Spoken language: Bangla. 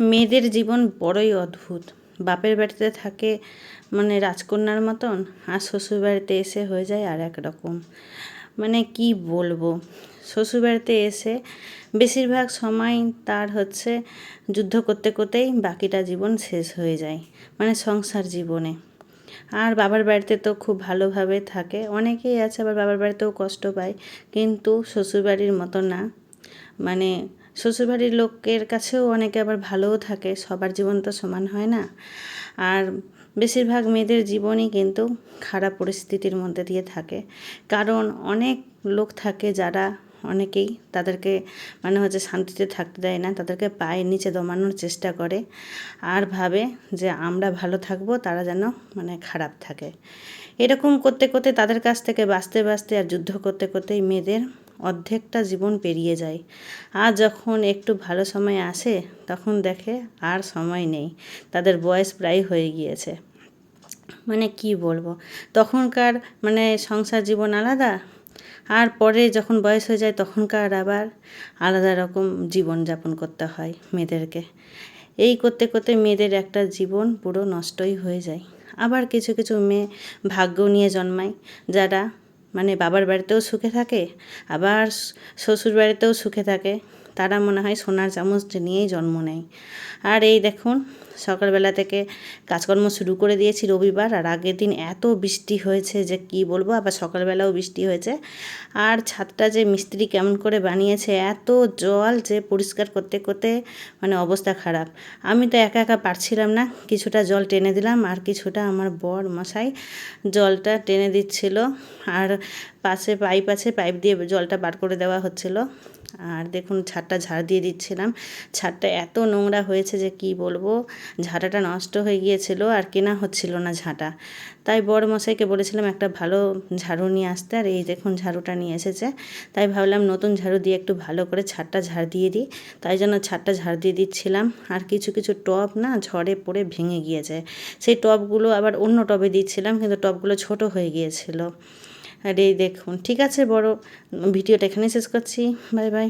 মেয়েদের জীবন বড়ই অদ্ভুত। বাপের বাড়িতে থাকে মানে রাজকন্যার মতন, আর শ্বশুরবাড়িতে এসে হয়ে যায় আর এক রকম। মানে কি বলবো, শ্বশুরবাড়িতে এসে বেশিরভাগ সময় তার হচ্ছে যুদ্ধ করতে করতেই বাকিটা জীবন শেষ হয়ে যায়, মানে সংসার জীবনে। আর বাবার বাড়িতে তো খুব ভালোভাবে থাকে, অনেকেই আছে আবার বাবার বাড়িতেও কষ্ট পায়, কিন্তু শ্বশুরবাড়ির মতো না। মানে শ্বশুরবাড়ির লোকের কাছেও অনেকে আবার ভালোও থাকে, সবার জীবন তো সমান হয় না। আর বেশিরভাগ মেয়েদের জীবনই কিন্তু খারাপ পরিস্থিতির মধ্যে দিয়ে থাকে, কারণ অনেক লোক থাকে যারা অনেকেই তাদেরকে মানে হচ্ছে শান্তিতে থাকতে দেয় না, তাদেরকে পায়ের নিচে দমানোর চেষ্টা করে আর ভাবে যে আমরা ভালো থাকবো, তারা যেন মানে খারাপ থাকে। এরকম করতে করতে তাদের কাছ থেকে বাঁচতে বাঁচতে আর যুদ্ধ করতে করতেই মেয়েদের অর্ধেকটা জীবন পেরিয়ে যায়। আর যখন একটু ভালো সময় আসে তখন দেখে আর সময় নেই, তাদের বয়স প্রায় হয়ে গিয়েছে। মানে কি বলবো, তখনকার মানে সংসার জীবন আলাদা, আর পরে যখন বয়স হয়ে যায় তখনকার আবার আলাদা রকম জীবনযাপন করতে হয় মেয়েদেরকে। এই করতে করতে মেয়েদের একটা জীবন পুরো নষ্টই হয়ে যায়। আবার কিছু কিছু মেয়ে ভাগ্য নিয়ে জন্মায়, যারা মানে বাবার বাড়িতেও সুখে থাকে, আবার শ্বশুর বাড়িতেও সুখে থাকে। তারা মনে হয় সোনার চামচ নিয়েই জন্ম নেয়। আর এই দেখুন, সকালবেলা থেকে কাজকর্ম শুরু করে দিয়েছি রবিবার, আর আগের দিন এত বৃষ্টি হয়েছে যে কি বলবো, আবার সকালবেলাও বৃষ্টি হয়েছে। আর ছাদটা যে মিস্ত্রি কেমন করে বানিয়েছে, এত জল যে পরিষ্কার করতে করতে মানে অবস্থা খারাপ। আমি তো একা একা পারছিলাম না, কিছুটা জল টেনে দিলাম আর কিছুটা আমার বর মশাই জলটা টেনে দিচ্ছিল, আর পাশে পাইপ আছে, পাইপ দিয়ে জলটা বার করে দেওয়া হচ্ছিল। আর দেখুন ছাদটা ঝাড় দিয়ে দিচ্ছিলাম। ছাদটা এত নোংরা হয়েছে যে কি বলবো, ঝাঁটাটা নষ্ট হয়ে গিয়েছিল আর কেনা হচ্ছিল না ঝাঁটা। তাই বড় মশাইকে বলেছিলাম একটা ভালো ঝাড়ু নিয়ে আসতে, আর এই দেখুন ঝাড়ুটা নিয়ে এসেছে। তাই ভাবলাম নতুন ঝাড়ু দিয়ে একটু ভালো করে ছাদটা ঝাড় দিয়ে দিই, তাই জন্য ছাদটা ঝাড় দিয়ে দিচ্ছিলাম। আর কিছু কিছু টব না ঝড়ে পড়ে ভেঙে গিয়েছে, সেই টবগুলো আবার অন্য টবে দিচ্ছিলাম, কিন্তু টবগুলো ছোট হয়ে গিয়েছিল। আর এই দেখুন, ঠিক আছে বড়, ভিডিওটা এখানেই শেষ করছি, বাই বাই।